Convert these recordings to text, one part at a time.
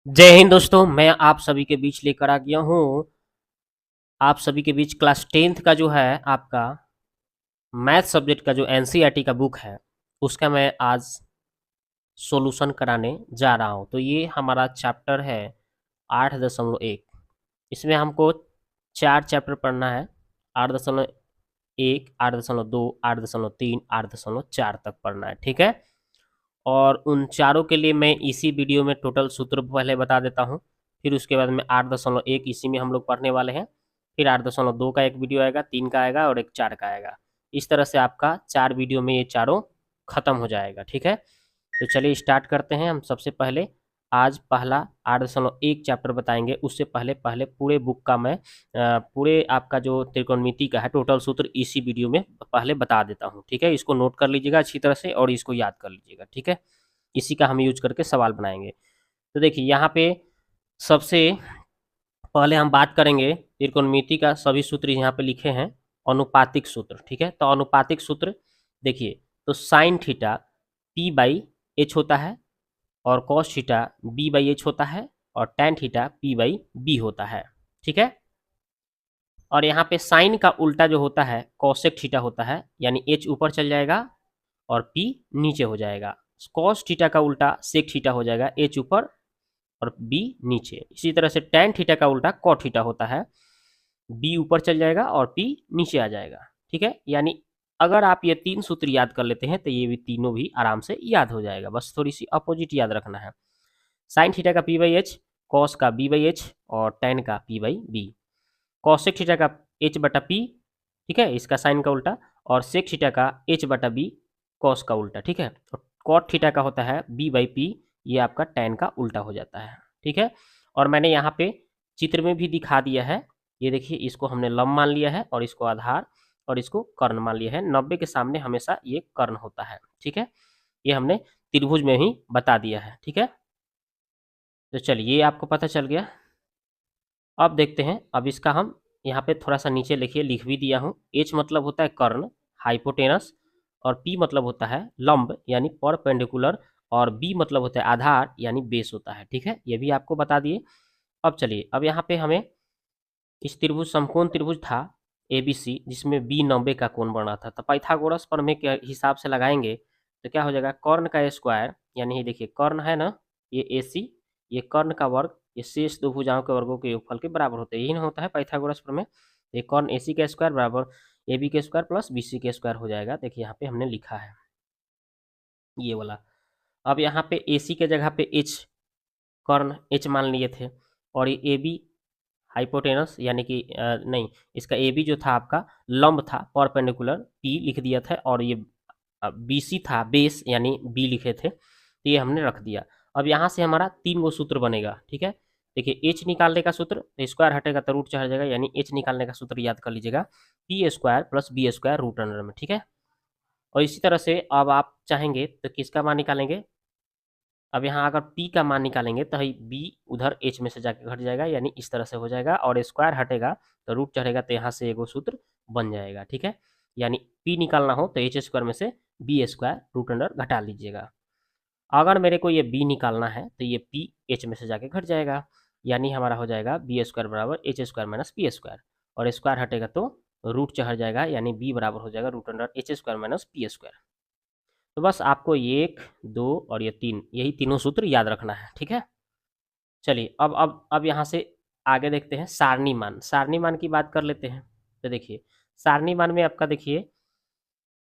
जय हिंद दोस्तों, मैं आप सभी के बीच लेकर आ गया हूँ। आप सभी के बीच क्लास 10th का जो है आपका मैथ सब्जेक्ट का जो एनसीईआरटी का बुक है, उसका मैं आज सॉल्यूशन कराने जा रहा हूँ। तो ये हमारा चैप्टर है 8.1। इसमें हमको 4 चैप्टर पढ़ना है। 8.1, 8.2, 8.3, 8.4 तक पढ़ना है, ठीक है। और उन चारों के लिए मैं इसी वीडियो में टोटल सूत्र पहले बता देता हूँ। फिर उसके बाद में 8.1 इसी में हम लोग पढ़ने वाले हैं। फिर 8.2 का एक वीडियो आएगा, 3 का आएगा और एक 4 का आएगा। इस तरह से आपका 4 वीडियो में ये चारों खत्म हो जाएगा, ठीक है। तो चलिए स्टार्ट करते हैं। हम सबसे पहले आज पहला 8.1 चैप्टर बताएंगे। उससे पहले पहले पूरे बुक का मैं पूरे आपका जो त्रिकोणमिति का है टोटल सूत्र इसी वीडियो में पहले बता देता हूँ, ठीक है। इसको नोट कर लीजिएगा अच्छी तरह से और इसको याद कर लीजिएगा, ठीक है। इसी का हम यूज करके सवाल बनाएंगे। तो देखिए यहाँ पे सबसे पहले हम बात करेंगे त्रिकोणमिति का। सभी सूत्र यहाँ पे लिखे हैं। अनुपातिक सूत्र, ठीक है। तो अनुपातिक सूत्र देखिए, तो sine theta P by H होता है और cos theta B by H होता है और tan theta P by B होता है, ठीक है। और यहाँ पे साइन का उल्टा जो होता है कॉसेक थीटा होता है, यानी एच ऊपर चल जाएगा और पी नीचे हो जाएगा। कॉस थीटा का उल्टा सेक थीटा हो जाएगा, एच ऊपर और बी नीचे। इसी तरह से टैन थीटा का उल्टा कॉट थीटा होता है, बी ऊपर चल जाएगा और पी नीचे आ जाएगा, ठीक है। यानी अगर आप ये 3 सूत्र याद कर लेते हैं तो ये भी तीनों भी आराम से याद हो जाएगा। बस थोड़ी सी अपोजिट याद रखना है। साइन थीटा का पी बाई एच, कॉस का बी बाई एच और टैन का P by B. Cosec theta का एच बटा पी, ठीक है, इसका साइन का उल्टा। और सेक थीटा का एच बटा बी, कॉस का उल्टा, ठीक है। और कॉट थीटा का होता है बी बाई पी, ये आपका टैन का उल्टा हो जाता है, ठीक है। और मैंने यहाँ पे चित्र में भी दिखा दिया है। ये देखिए, इसको हमने लंब मान लिया है और इसको आधार और इसको कर्ण मान लिया है। 90 के सामने हमेशा ये कर्ण होता है, ठीक है। ये हमने त्रिभुज में ही बता दिया है, ठीक है। तो चलिए, ये आपको पता चल गया। अब देखते हैं। अब इसका हम यहाँ पे थोड़ा सा नीचे लिखिए, लिख भी दिया हूँ। एच मतलब होता है कर्ण, हाइपोटेनस। और पी मतलब होता है लंब यानी परपेंडिकुलर। और बी मतलब होता है आधार यानी बेस होता है, ठीक है। ये भी आपको बता दिए। अब चलिए, अब यहाँ पे हमें इस त्रिभुज समकोण त्रिभुज था एबीसी, जिसमें बी 90 का कोण बन रहा था। तो पाइथागोरस प्रमेय के हिसाब से लगाएंगे तो क्या हो जाएगा, कर्ण का स्क्वायर, यानी ये देखिए कर्ण है ना, ये ए सी, ये कर्ण का वर्ग, ये शेष दो भुजाओं के वर्गों के योगफल के बराबर होते हैं। यही ना होता है पाइथागोरस प्रमेय। ये कर्ण ए सी का स्क्वायर बराबर ए बी के स्क्वायर प्लस बी सी के स्क्वायर हो जाएगा। देखिए यहाँ पे हमने लिखा है ये वाला। अब यहाँ पे ए सी के जगह पे एच, कर्ण एच मान लिए थे। और ये ए बी हाइपोटेनस यानी कि नहीं, इसका ए बी जो था आपका लंब था, परपेंडिकुलर पी लिख दिया था। और ये बी सी था बेस यानी बी लिखे थे, तो ये हमने रख दिया। अब यहाँ से हमारा 3 गो सूत्र बनेगा, ठीक है। देखिए एच निकालने का सूत्र, तो स्क्वायर हटेगा तो रूट चढ़ जाएगा, यानी एच निकालने का सूत्र याद कर लीजिएगा, P square plus B square root under में, ठीक है। और इसी तरह से अब आप चाहेंगे तो किसका मान निकालेंगे। अब यहाँ अगर p का मान निकालेंगे तो b उधर h में से जाके घट जाएगा, यानी इस तरह से हो जाएगा। और स्क्वायर हटेगा तो रूट चढ़ेगा, तो यहाँ से एगो सूत्र बन जाएगा, ठीक है। यानी p निकालना हो तो एच स्क्वायर में से बी स्क्वायर रूट अंडर घटा लीजिएगा। अगर मेरे को ये b निकालना है तो ये p h में से जाके घट जाएगा, यानी हमारा हो जाएगा बी स्क्वायर बराबर H square minus P square. और स्क्वायर हटेगा तो रूट चढ़ जाएगा, यानी b बराबर हो जाएगा root under H square minus P square. तो बस आपको ये 1, 2 और ये 3, यही तीनों सूत्र याद रखना है, ठीक है। चलिए, अब यहाँ से आगे देखते हैं सारणी मान। सारणी मान की बात कर लेते हैं। तो देखिए सारणी मान में आपका देखिए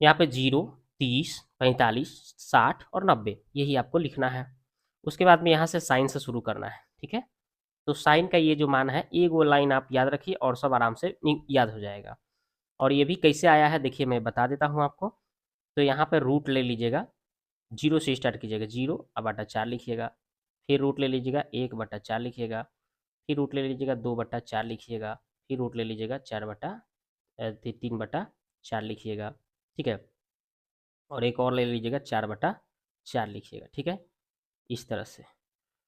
यहाँ पे 0, 30, 45, 60 और 90, यही आपको लिखना है। उसके बाद में यहाँ से साइन से शुरू करना है, ठीक है। तो साइन का ये जो मान है, एक वो लाइन आप याद रखिए और सब आराम से याद हो जाएगा। और ये भी कैसे आया है देखिए, मैं बता देता हूँ आपको। तो यहाँ पे रूट ले लीजिएगा, 0 से स्टार्ट कीजिएगा, 0 अब बटा 4 लिखिएगा। फिर रूट ले लीजिएगा 1/4 लिखिएगा। फिर रूट ले लीजिएगा 2/4 लिखिएगा। फिर रूट ले लीजिएगा 3/4 लिखिएगा, ठीक है। और एक और ले लीजिएगा 4/4 लिखिएगा, ठीक है। इस तरह से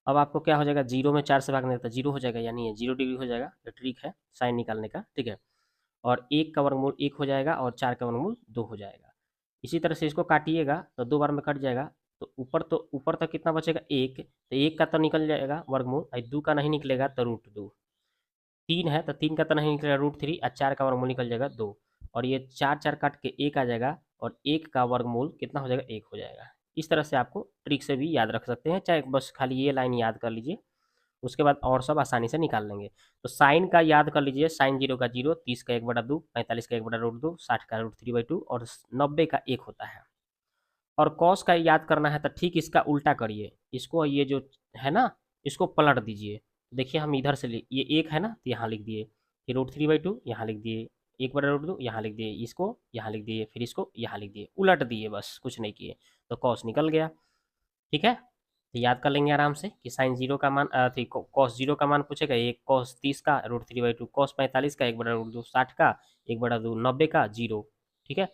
अब आपको क्या हो जाएगा, 0 में 4 से भागने तो 0 हो जाएगा, यानी ये 0 डिग्री हो जाएगा। ये ट्रिक है साइन निकालने का, ठीक है। और 1 का वर्गमूल 1 हो जाएगा और 4 का वर्गमूल 2 हो जाएगा। इसी तरह से इसको काटिएगा तो 2 बार में कट जाएगा, तो ऊपर तक कितना बचेगा 1, तो 1 का तो निकल जाएगा वर्गमूल, और 2 का नहीं निकलेगा तो √2। 3 है तो 3 का तो नहीं निकलेगा √3, और 4 का वर्गमूल निकल जाएगा 2, और ये 4 4 काट के 1 आ जाएगा, और 1 का वर्गमूल कितना हो जाएगा 1 हो जाएगा। इस तरह से आपको ट्रिक से भी याद रख सकते हैं, चाहे बस खाली ये लाइन याद कर लीजिए, उसके बाद और सब आसानी से निकाल लेंगे। तो साइन का याद कर लीजिए, साइन 0 का 0, 30 का 1/2, 45 का 1/√2, 60 का √3/2 और 90 का 1 होता है। और कॉस का याद करना है तो ठीक इसका उल्टा करिए, इसको ये जो है ना, इसको पलट दीजिए। देखिए हम इधर से ये 1 है ना, तो यहाँ लिख दिए, फिर √3/2 यहाँ लिख दिए, 1/√2 यहाँ लिख दिए, इसको यहाँ लिख दिए, फिर इसको यहाँ लिख दिए, उलट दिए, बस कुछ नहीं किए, तो कॉस निकल गया। ठीक है, तो याद कर लेंगे आराम से कि साइन 0 का मान कॉस 0 का मान पूछेगा 1, कॉस 30 का √3/2, कॉस 45 का 1/√2, 60 का 1/2, 90 का 0। ठीक है,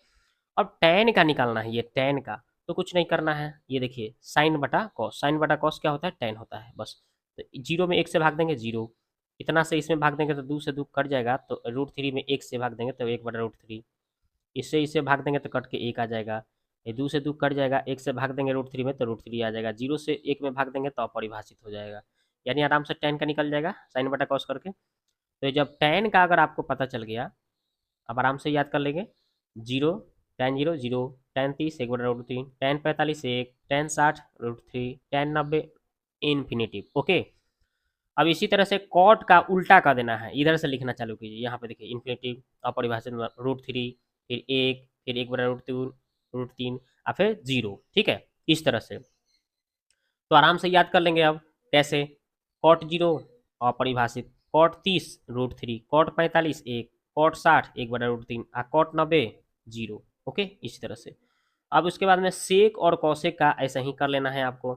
अब tan का निकालना है, ये tan का तो कुछ नहीं करना है, ये देखिए साइन बटा कॉस, साइन बटा कॉस क्या होता है, tan होता है बस। तो 0 में 1 से भाग देंगे 0, इतना से इसमें भाग देंगे तो 2 से 2 कट जाएगा, तो √3 में 1 से भाग देंगे तो 1/√3, इससे इसे भाग देंगे तो कट के 1 आ जाएगा, ये 2 से 2 कट जाएगा, 1 से भाग देंगे √3 में तो √3 आ जाएगा, 0 से 1 में भाग देंगे तो अपरिभाषित हो जाएगा, यानी आराम से tan का निकल जाएगा साइन बटा कॉस करके। तो जब tan का अगर आपको पता चल गया, अब आराम से याद कर लेंगे, 0 tan 0 0, tan 30 1/√3, tan 45 1, tan 60 √3, tan 90 infinitive. Okay, अब इसी तरह से कॉट का उल्टा कर देना है, इधर से लिखना चालू कीजिए, यहाँ पे देखिए इन्फिनेटिव अपरिभाषित √3, फिर 1, फिर 1/√3 और फिर 0। ठीक है, इस तरह से तो आराम से याद कर लेंगे। अब कैसे, कॉट 0 अपरिभाषित, कॉट 30 √3, कॉट 45 1, कॉट 60 1/√3 और कॉट 90 0। ओके, इसी तरह से अब उसके बाद में सेक और कौसेक का ऐसा ही कर लेना है आपको।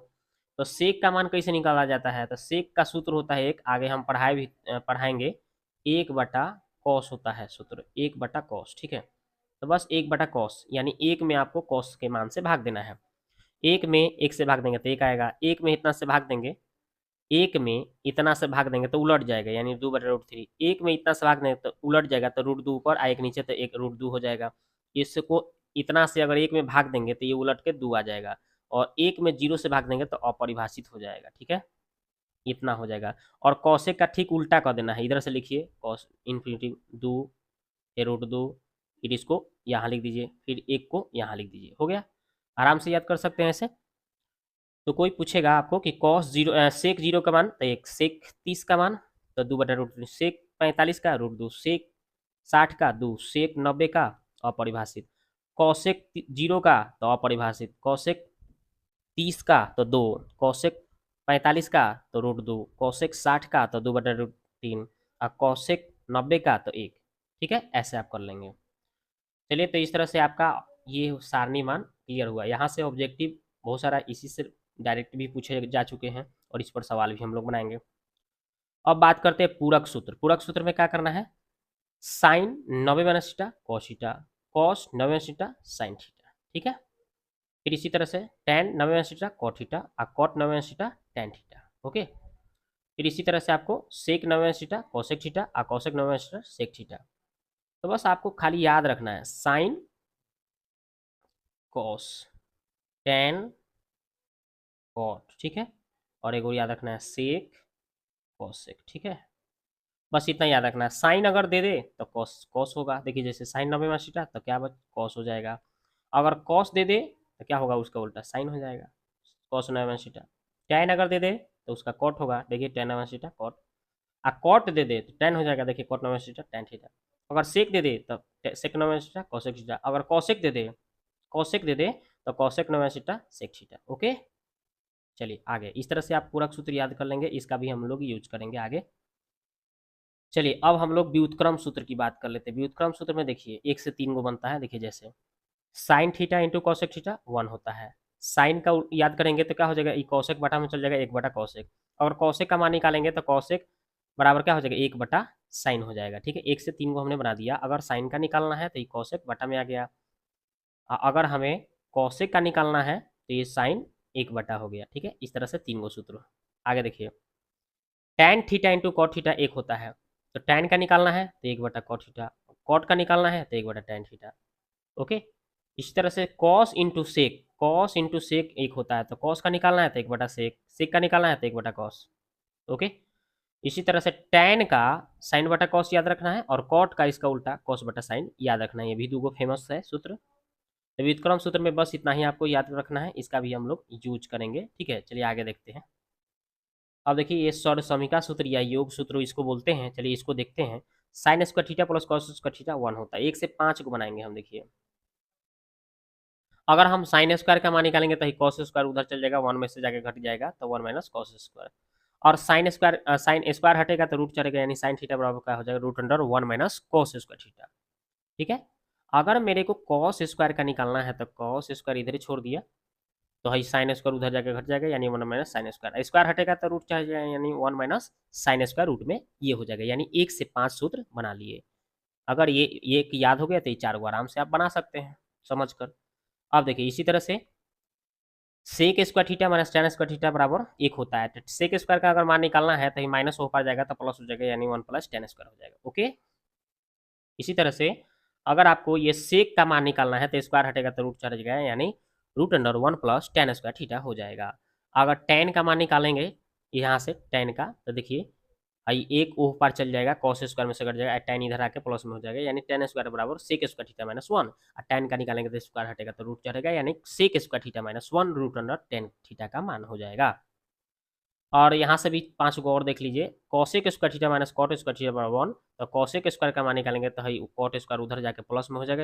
तो सेक का मान कैसे निकाला जाता है, तो सेक का सूत्र होता है एक, आगे हम पढ़ाएंगे, 1/कॉस होता है सूत्र, 1/कॉस। ठीक है, तो बस 1/कॉस, यानी 1 में आपको कॉस के मान से भाग देना है। 1 में 1 से भाग देंगे तो 1 आएगा, 1 में इतना से भाग देंगे, 1 में इतना से भाग देंगे तो उलट जाएगा, यानी 2/√3, 1 में इतना से भाग देंगे तो उलट जाएगा, तो √2 ऊपर आ 1 नीचे तो 1 √2 हो जाएगा। इसको इतना से अगर 1 में भाग देंगे तो ये उलट के 2 आ जाएगा, और 1 में 0 से भाग देंगे तो अपरिभाषित हो जाएगा। ठीक है, इतना हो जाएगा। और कौशिक का ठीक उल्टा कर देना है, इधर से लिखिए कॉस इन्फिनिटिव 2 √2, फिर इसको यहाँ लिख दीजिए, फिर 1 को यहाँ लिख दीजिए, हो गया। आराम से याद कर सकते हैं ऐसे। तो कोई पूछेगा आपको कि कॉस 0 सेक 0 का मान, तो 1, सेक 30 का मान तो 2/√3, सेक 45 का √2, सेक 60 का 2, सेक 90 का अपरिभाषित, कौशिक 0 का तो अपरिभाषित, कौशिक 30 का तो 2, कौशिक 45 का तो √2, कौशिक 60 का तो 2/√3 और कौशिक 90 का तो 1। ठीक है, ऐसे आप कर लेंगे। चलिए, तो इस तरह से आपका ये सारणी मान क्लियर हुआ। यहाँ से ऑब्जेक्टिव बहुत सारा इसी से डायरेक्ट भी पूछे जा चुके हैं, और इस पर सवाल भी हम लोग बनाएंगे। अब बात करते हैं पूरक सूत्र। पूरक सूत्र में क्या करना है, sine 90 minus theta cos theta, cos 90 minus theta sine theta. ठीक है, फिर इसी तरह से tan 90 minus theta cot theta और cot 90 minus theta tan theta. Okay, फिर इसी तरह से आपको sec 90 minus theta cosec theta और cosec 90 minus theta sec theta. तो बस आपको खाली याद रखना है साइन कॉस tan कॉट, ठीक है, और एक और याद रखना है सेक कॉसेक। ठीक है, बस इतना याद रखना है। साइन अगर दे दे तो कॉस कॉस होगा, देखिए जैसे साइन 90 माइनस थीटा तो क्या बच कॉस हो जाएगा, अगर कॉस दे दे तो क्या होगा, उसका उल्टा साइन हो जाएगा, कॉस 90 माइनस थीटा। टैन अगर दे दे तो उसका कॉट होगा, देखिए tan 90 माइनस थीटा कॉट, आ कॉट दे दे तो tan हो जाएगा, देखिए cot 90 minus theta tan theta. अगर सेक दे दे तो sec 90 minus theta cosec theta, अगर कॉसेक दे दे तो cosec 90 minus theta sec theta. Okay, चलिए आगे, इस तरह से आप पूरक सूत्र याद कर लेंगे, इसका भी हम लोग यूज करेंगे आगे। चलिए, अब हम लोग व्युत्क्रम सूत्र की बात कर लेते हैं। व्युत्क्रम सूत्र में देखिए 1 से 3 गो बनता है, देखिए जैसे sine theta into cosec theta 1 होता है। साइन का याद करेंगे तो क्या हो जाएगा, ये कॉसेक बटा में चल जाएगा 1/कॉसेक, और कॉसेक का मान निकालेंगे तो कॉसेक बराबर क्या हो जाएगा 1/साइन हो जाएगा। ठीक है, 1 से 3 को हमने बना दिया। अगर साइन का निकालना है तो ये कॉसेक बटा में आ गया, अगर हमें कॉसेक का निकालना है तो ये साइन 1/, हो गया। ठीक है, इस तरह से 3 गो सूत्र। आगे देखिए, tan theta into cot theta 1 होता है, तो tan का निकालना है तो 1/कॉट थीटा, कॉट का निकालना है तो 1/tan थीटा। ओके, इसी तरह से cos into sec, cos into sec एक होता है, तो कॉस का निकालना है तो एक बटा सेक, सेक का निकालना है तो एक बटा कॉस। ओके। इसी तरह से टैन का साइन बटा कॉस याद रखना है, और कॉट का इसका उल्टा कॉस बटा साइन याद रखना है। ये भी दो फेमस है सूत्र। तो व्युत्क्रम सूत्र में बस इतना ही आपको याद रखना है, इसका भी हम लोग यूज करेंगे। ठीक है, चलिए आगे देखते हैं। अब देखिए ये सौर समीका सूत्र या योग सूत्र इसको बोलते हैं। चलिए इसको देखते हैं। Sine square theta plus cos square theta 1 होता है। 1 से 5 को बनाएंगे हम। देखिए अगर हम साइन स्क्वायर का मान निकालेंगे तो कॉस स्क्वायर उधर चल जाएगा, 1 में से जाके घट जाएगा, तो 1 माइनस कॉस स्क्वायर। और साइन स्क्वायर हटेगा तो रूट चलेगा, यानी साइन थीटा बराबर क्या हो जाएगा, root under 1 minus cos square theta. ठीक है। अगर मेरे को कॉस स्क्वायर का निकालना है तो कॉस स्क्वायर इधर ही छोड़ दिया, तो है साइन स्क्वायर उधर जाके घट जाएगा, यानी 1 माइनस साइन स्क्वायर। स्क्वायर हटेगा तो रूट चल जाएगा, यानी 1 माइनस साइन स्क्वायर रूट में ये हो जाएगा। यानी 1 से 5 सूत्र बना लिए। अगर ये एक याद हो गया तो ये 4 को आराम से आप बना सकते हैं समझ कर। अब देखिए इसी तरह से sec square theta minus tan square theta बराबर 1 होता है। तो सेक स्क्वायर का अगर मान निकालना है तो ये माइनस हो पा जाएगा तो प्लस हो जाएगा, यानी 1 प्लस टेन स्क्वायर हो जाएगा। ओके। इसी तरह से अगर आपको ये सेक का मान निकालना है तो स्क्वायर हटेगा तो रूट चढ़ जाएगा, यानी root under 1 plus tan square theta हो जाएगा। अगर टेन का मान निकालेंगे यहाँ से टेन का, तो देखिए आई एक ओह पार चल जाएगा, कॉस स्क्वायर में से कट जाएगा, टेन इधर आके प्लस में हो जाएगा, यानी टेन स्क्वायर बराबर सेक स्क्वायर थीटा माइनस 1। और टेन का निकालेंगे तो स्क्वायर हटेगा तो रूट चढ़ेगा, यानी sec square theta minus 1 root under tan theta का मान हो जाएगा। और यहाँ से भी 5 को और देख लीजिए। Cosec square theta minus cot square theta बराबर 1, तो कॉसेक स्क्वायर का मान निकालेंगे तो है कॉट स्क्वायर उधर जाके प्लस में हो जाएगा,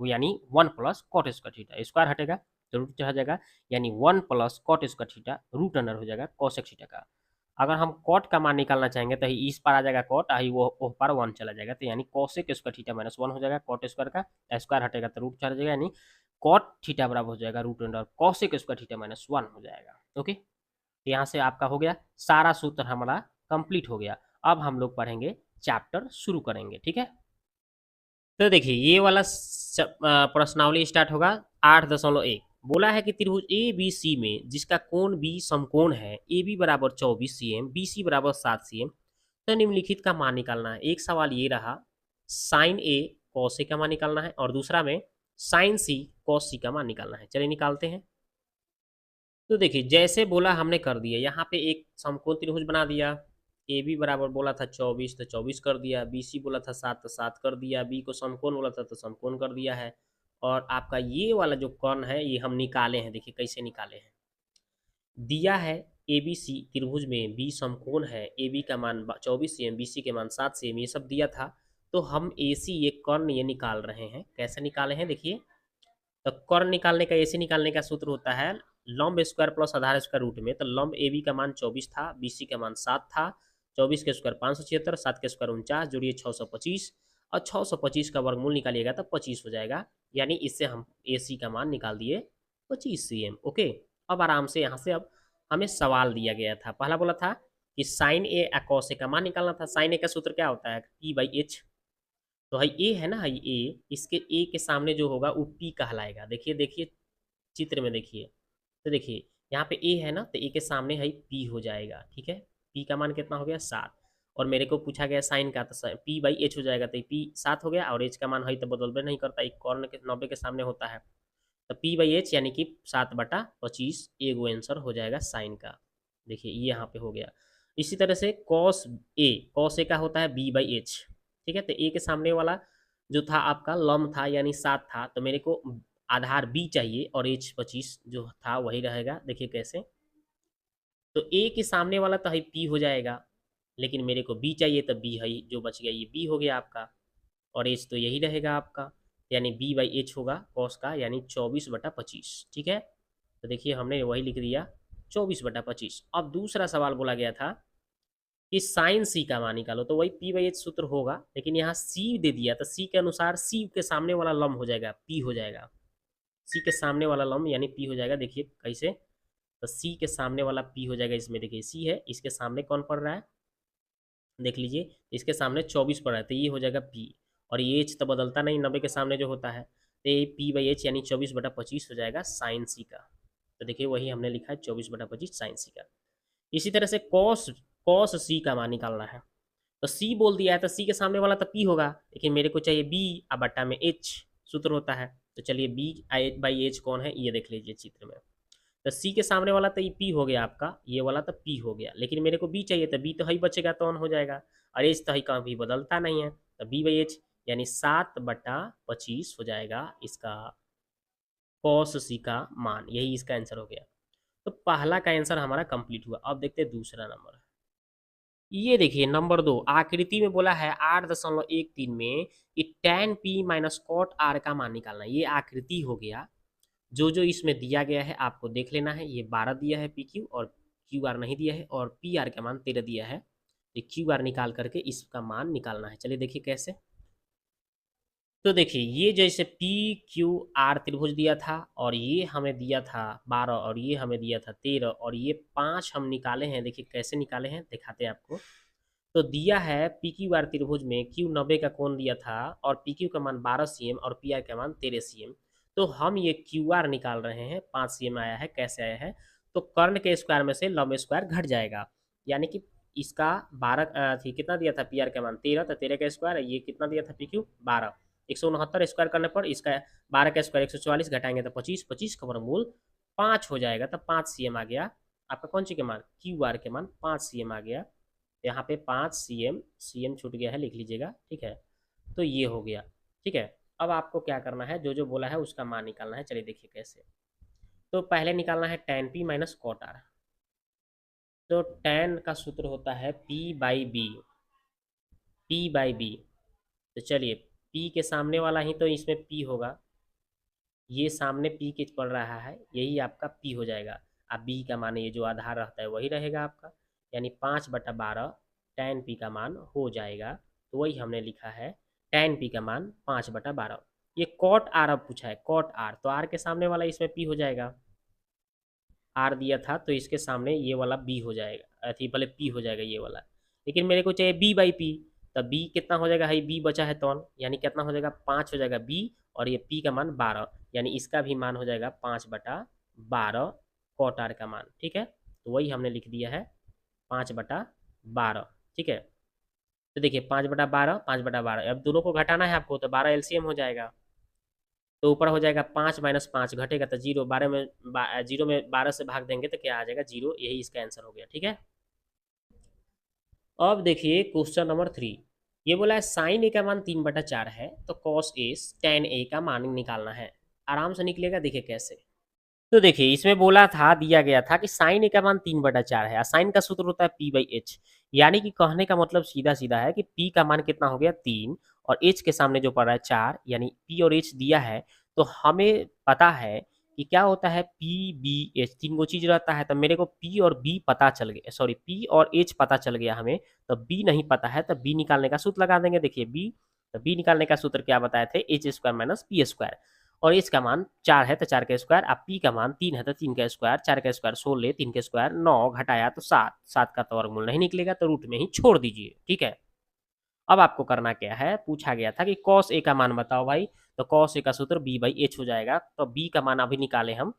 यानी 1 plus cot square theta, square हटेगा तो रूट चढ़ जाएगा, यानी 1 plus cot square theta root under हो जाएगा कॉसेक थीटा का। अगर हम कॉट का मान निकालना चाहेंगे तो इस पार आ जाएगा कॉट, आई वो पार 1 चला जाएगा, तो यानी कॉसेक स्क्वायर थीटा माइनस 1 हो जाएगा कॉट स्क्वायर का, स्क्वायर हटेगा तो रूट चढ़ जाएगा, यानी कॉट थीटा बराबर हो जाएगा root under cosec square theta minus 1 हो जाएगा। ओके। यहाँ से आपका हो गया, सारा सूत्र हमारा कंप्लीट हो गया। अब हम लोग पढ़ेंगे, चैप्टर शुरू करेंगे। ठीक है। तो देखिए ये वाला प्रश्नावली स्टार्ट होगा 8.1। बोला है कि त्रिभुज ए बी सी में जिसका कोण बी समकोण है, ए बी बराबर 24 cm, बी सी बराबर 7 cm, तो निम्नलिखित का मान निकालना है। एक सवाल ये रहा साइन ए कॉस ए का मान निकालना है, और दूसरा में साइन सी कॉस सी का मान निकालना है। चलिए निकालते हैं। तो देखिए जैसे बोला हमने कर दिया, यहाँ पे एक समकोण त्रिभुज बना दिया। ए बी बराबर बोला था 24 तो 24 कर दिया, बी सी बोला था 7 तो 7 कर दिया, बी को समकोण बोला था तो समकोण कर दिया है। और आपका ये वाला जो कर्ण है ये हम निकाले हैं। देखिए कैसे निकाले हैं। दिया है ए बी सी त्रिभुज में बी समकोण है, ए बी का मान 24 cm, बी सी के मान 7 cm, ये सब दिया था। तो हम ए सी ये कर्ण ये निकाल रहे हैं। कैसे निकाले हैं देखिए। तो कर्ण निकालने का, ऐसे निकालने का सूत्र होता है लंब स्क्वायर प्लस आधार स्क्वायर रूट में। तो लंब ए बी का मान 24 था, बी सी का मान 7 था, 24 के स्क्वायर 576, 7 के स्क्वायर 49, जोड़िए 625, और 625 का वर्गमूल निकालिएगा तो 25 हो जाएगा। यानी इससे हम ए सी का मान निकाल दिए 25 cm। ओके। अब आराम से यहाँ से अब हमें सवाल दिया गया था, पहला बोला था कि साइन ए कॉस ए का मान निकालना था। साइन ए का सूत्र क्या होता है, पी बाई एच। तो है ए है ना, है ए, इसके ए के सामने जो होगा वो पी कहलाएगा। देखिए देखिए चित्र में देखिए, तो देखिए यहाँ पे ए है ना, तो ए के सामने है पी हो जाएगा। ठीक है। पी का मान कितना हो गया 7, और मेरे को पूछा गया साइन का, तो पी बाई एच हो जाएगा, तो पी 7 हो गया, और एच का मान है तो बदलबे नहीं करता, एक कॉर्न के 90 के सामने होता है, तो पी बाई एच यानी कि 7/25 एगो आंसर हो जाएगा साइन का। देखिए ये यहाँ पे हो गया। इसी तरह से कॉस ए का होता है बी बाई एच। ठीक है। तो ए के सामने वाला जो था आपका लम था, यानी 7 था, तो मेरे को आधार बी चाहिए, और एच 25 जो था वही रहेगा। देखिए कैसे। तो ए के सामने वाला तो है पी हो जाएगा, लेकिन मेरे को बी चाहिए, तो बी है जो बच गया, ये बी हो गया आपका, और एच तो यही रहेगा आपका, यानी बी बाई एच होगा कॉस का, यानी 24/25। ठीक है। तो देखिए हमने वही लिख दिया 24/25। अब दूसरा सवाल बोला गया था कि साइन सी का मान निकालो, तो वही पी बाई एच सूत्र होगा, लेकिन यहाँ सी दे दिया, तो सी के अनुसार सी के सामने वाला लंब हो जाएगा पी हो जाएगा, सी के सामने वाला लंब यानी पी हो जाएगा। देखिए कैसे। तो सी के सामने वाला पी हो जाएगा, इसमें देखिए सी है, इसके सामने कौन पड़ रहा है देख लीजिए, इसके सामने 24 पड़ रहा है, तो ये हो जाएगा पी, और ये एच तो बदलता नहीं 90 के सामने जो होता है, तो ये पी बाई एच यानी 24/25 हो जाएगा साइन सी का। तो देखिए वही हमने लिखा है 24/25 साइन सी का। इसी तरह से कॉस कॉस सी का मान निकालना है, तो सी बोल दिया है, तो सी के सामने वाला तो पी होगा, लेकिन मेरे को चाहिए बी, अब बट्टा में एच सूत्र होता है, तो चलिए बी बाई एच कौन है ये देख लीजिए चित्र में। तो सी के सामने वाला तो ये पी हो गया आपका, ये वाला तो पी हो गया, लेकिन मेरे को बी चाहिए, तो बी तो ही बचेगा तो ऑन हो जाएगा, और एच तो ही कभी बदलता नहीं है, तो बी बाई एच यानी 7/25 हो जाएगा इसका कॉस सी का मान, यही इसका आंसर हो गया। तो पहला का आंसर हमारा कंप्लीट हुआ। अब देखते हैं दूसरा नंबर। ये देखिए नंबर 2 आकृति में बोला है 8.13 में कि tan p minus cot r का मान निकालना है। ये आकृति हो गया। जो जो इसमें दिया गया है आपको देख लेना है। ये 12 दिया है पी क्यू, और क्यू आर नहीं दिया है, और पी आर का मान 13 दिया है। तो क्यू आर निकाल करके इसका मान निकालना है। चलिए देखिए कैसे। तो देखिए ये जैसे पी क्यू आर त्रिभुज दिया था, और ये हमें दिया था 12, और ये हमें दिया था 13, और ये 5 हम निकाले हैं। देखिए कैसे निकाले हैं दिखाते हैं आपको। तो दिया है पी क्यू आर त्रिभुज में क्यू 90 का कोण दिया था, और पी क्यू का मान 12 सीएम और पी आर का मान 13 सीएम। तो हम ये क्यू आर निकाल रहे हैं, 5 सीएम आया है। कैसे आया है? तो कर्ण के स्क्वायर में से लंब स्क्वायर घट जाएगा, यानी कि इसका 12 थी, कितना दिया था पी आर का मान 13, तो 13 का स्क्वायर, ये कितना दिया था पी क्यू 12, 169 स्क्वायर करने पर इसका 12 का स्क्वायर 144 घटाएंगे तो 25, 25 का वर्गमूल 5 हो जाएगा, तो 5 सीएम आ गया आपका। कौन सी के मान? क्यू आर के मान 5 सीएम आ गया। यहाँ पे 5 सीएम, सीएम छूट गया है, लिख लीजिएगा, ठीक है। तो ये हो गया, ठीक है। अब आपको क्या करना है, जो जो बोला है उसका मान निकालना है। चलिए देखिए कैसे। तो पहले निकालना है tan p minus cot r। तो tan का सूत्र होता है p by B, p by B. तो चलिए p के सामने वाला ही तो इसमें p होगा, ये सामने p के पड़ रहा है, यही आपका p हो जाएगा। अब b का मान ये जो आधार रहता है वही रहेगा आपका, यानी 5/12 tan p का मान हो जाएगा। तो वही हमने लिखा है, tan p का मान 5/12। ये कॉट r अब पूछा है, कॉट r, तो r के सामने वाला इसमें p हो जाएगा। r दिया था तो इसके सामने ये वाला b हो जाएगा, अथी भले p हो जाएगा ये वाला, लेकिन मेरे को चाहिए b बाई पी। तो b कितना हो जाएगा? b बचा है तो यानी कितना हो जाएगा? 5 हो जाएगा b, और ये p का मान 12, यानी इसका भी मान हो जाएगा 5/12 कॉट r का मान, ठीक है। तो वही हमने लिख दिया है 5/12, ठीक है। तो देखिए 5/12, 5/12, अब दोनों को घटाना है आपको, तो 12 एलसीएम हो जाएगा। तो ऊपर हो जाएगा 5 माइनस 5 घटेगा तो 0, 12 में 0 में 12 से भाग देंगे तो क्या आ जाएगा? 0। यही इसका आंसर हो गया, ठीक है। अब देखिए क्वेश्चन नंबर 3। ये बोला है साइन ए का मान 3/4 है, तो कॉस ए tan ए का मान निकालना है। आराम से निकलेगा, देखिए कैसे। तो देखिए इसमें बोला था, दिया गया था कि साइन ए का मान 3/4 है, साइन का सूत्र होता है पी बाई एच। यानी कि कहने का मतलब सीधा सीधा है कि पी का मान कितना हो गया 3, और एच के सामने जो पड़ रहा है 4, यानी पी और एच दिया है। तो हमें पता है कि क्या होता है पी बी एच, तीन गो चीज रहता है। तो मेरे को पी और बी पता चल गया, सॉरी पी और एच पता चल गया हमें, तो बी नहीं पता है, तो बी निकालने का सूत्र लगा देंगे। देखिए बी, तो बी निकालने का सूत्र क्या बताए थे? H square minus P square, और एच का मान 4 है तो 4 का स्क्वायर, अब पी का मान 3 है तो 3 का स्क्वायर, 4 का स्क्वायर 16, 3 का स्क्वायर 9, घटाया तो 7, 7 का तो वर्गमूल नहीं निकलेगा, तो रूट में ही छोड़ दीजिए, ठीक है। अब आपको करना क्या है, पूछा गया था कि कॉस ए का मान बताओ भाई, तो कॉस ए का सूत्र बी बाई एच हो जाएगा। तो बी का मान अभी निकाले हम,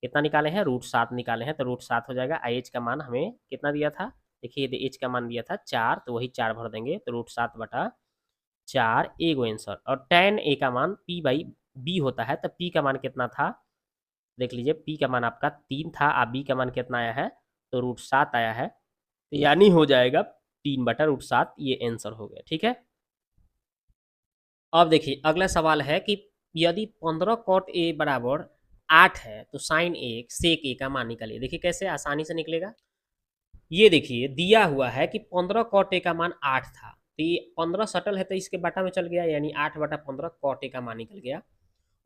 कितना निकाले हैं? √7 निकाले हैं, तो √7 हो जाएगा। एच का मान हमें कितना दिया था? देखिए एच का मान दिया था 4, तो वही 4 भर देंगे, तो √7/4 एगो आंसर। और tan ए का मान p बाई बी होता है, तो p का मान कितना था? देख लीजिए p का मान आपका 3 था, अब b का मान कितना आया है? तो √7 आया है, तो यानी हो जाएगा 3/√7, ये आंसर हो गया, ठीक है। अब देखिए अगला सवाल है कि यदि 15 कॉट ए बराबर 8 है, तो साइन ए सेक ए का मान निकालिए। देखिए कैसे आसानी से निकलेगा। ये देखिए दिया हुआ है कि 15 कॉट ए का मान 8 था, तो ये 15 सटल है तो इसके बटा में चल गया, यानी 8/15 कॉट ए का मान निकल गया।